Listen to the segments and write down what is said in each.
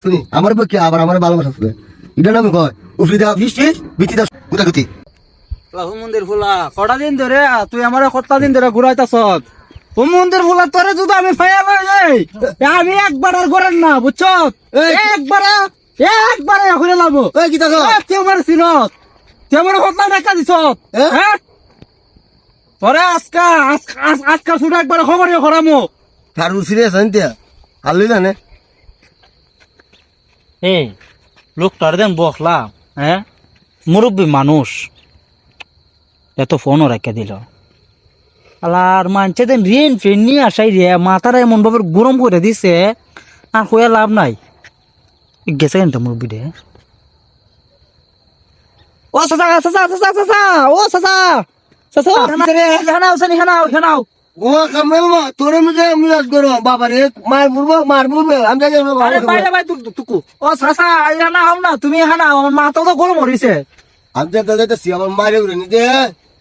শুনি আমার পক্ষে আবার আমার ভালোবাসা শুনে এটা নামে কয় উফরি দেওয়া বৃষ্টি বিচিতা গুতাগুতি হুম মন্দির ফুলা কটা দিন ধরে তুই আমার কটা দিন ধরে ঘুরাইতাছ হুম মন্দির ফুলা তোরে যদি আমি ফাইয়া লই যাই আমি একবার আর করেন না বুঝছ একবারে ঘুরে লাবো এই কি দেখো কেউ মারছিল তুই আমার কটা টাকা দিছ হ্যাঁ তোরে আজকা শুধু একবার খবরই করামো আর সিরিয়াস আনতে হালুই জানে এই লোকটার দেন বকলা হ্যাঁ মুরব্বী মানুষ এত ফোনও রেখে দিল আর মানছে দেন ঋণ ফিন নিয়ে আসাই রে মাথাটা এমন ভাবে গরম করে দিছে আর হয়ে লাভ নাই গেছে কেন মুরব্বী রে ও চাচা চাচা চাচা চাচা ও চাচা চাচা হেনাও সানি হেনাও ও কামেল মা তোরে মুজে মিলাজ করো বাবা রে মার মুরবে আমি জানি না আরে বাইরে ভাই তুকু ও চাচা হেনা হও না তুমি হেনা আমার মাথা তো গরম হইছে আমি যে দলতে সি আমার মারে উড়ে নি দে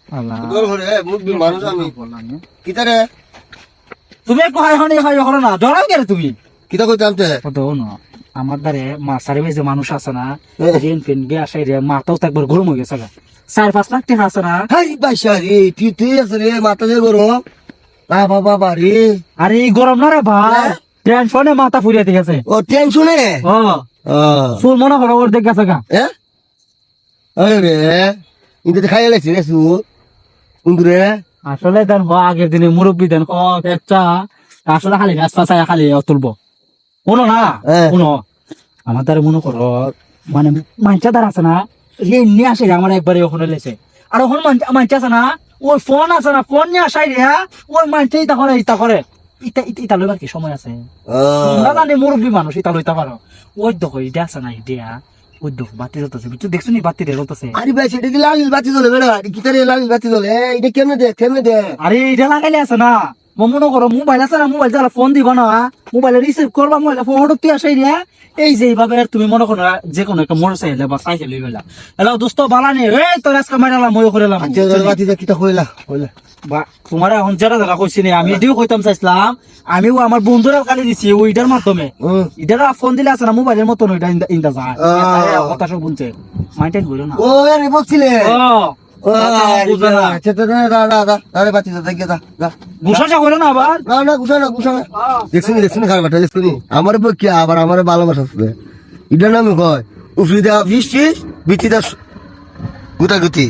আল্লাহ তোর ঘরে মুরবি মানুষ আমি কিতারে তুমি একটু হাই করো না ডরাও কে তুমি কিতা কইতে আনতে কত না আমার দ্বারে মাছারে বেজে মানুষ আছে না ঋণ ফিন গে আসে রে মাথাও তো একবার গরম হয়ে গেছে 4-5 লাখ টাকা আছে না হাই বাইশা রে তুই আছে রে মাথা যে গরম বাবা বাবা রে আরে এই গরম না রে ভাই টেনশনে মাথা ফুরিয়ে গেছে ও টেনশনে ও ফুল মনে করো ওর দেখ গেছে গা আরে ইনতে খাইয়া লাইছি রে সু উন্দরে আসলে দেন আগের দিনে মুরব্বী দেন একটা আসলে খালি রাস্তা চাই খালি তুলবো শুনো না শুনো আমার দ্বারা মনে করো মানে মাঞ্চা দ্বারা আছে না ঋণ নিয়ে আসে আমার একবারে ওখানে লেছে আর ওখানে মাঞ্চা আছে না ওই ফোন আছে না ফোন নিয়ে আসাই রে ওই মাঞ্চা ইতা করে ইতা লইবার কি সময় আছে তোমরা জানি মুরব্বী মানুষ ইতা লইতে পারো ওই দেখো ইটা আছে না ইডিয়া ওই দেখো বাতি জ্বলতেছে বুঝছো দেখছো নি বাতি রে জ্বলতেছে আরে ভাই সেটা লাল বাতি জ্বলে বেড়া কিতারে লাল বাতি জ্বলে এটা কেমনে দে আরে এটা লাগাইলে আছে না মনে করো মোবাইল আছে না মোবাইল জ্বালা ফোন দিব না মোবাইলে রিসিভ করবা মোবাইলে ফটো তুই আসাই রে এই যে এইভাবে তুমি মনে করো যে কোনো একটা মোটরসাইকেল বা সাইকেল লই গেলা হ্যালো দোস্ত বালানি এই তোর আজকে মারালাম মই করেলাম বাতি দে কিতা কইলা বা তোমার এখন যারা কইছি নি আমি এদিও কইতাম চাইছিলাম আমিও আমার বন্ধুরা কালি দিছি ওইটার মাধ্যমে ইদারা ফোন দিলে আছে না মোবাইলের মতন ওইটা ইন্দা যায় কথা সব শুনছে মাইন্টেন করো না ও আরে বলছিলে ও আচ্ছা তো আরে বাতি দে গেদা গুছাটা করো না আবার না গুছা না দেখছিনি খারাপ বাটা দেখছিনি আমার পক্ষে আবার আমার ভালোবাসা শুনে এটা নামে কয় উফরি দেওয়া বৃষ্টি বিচিতা গুতাগুতি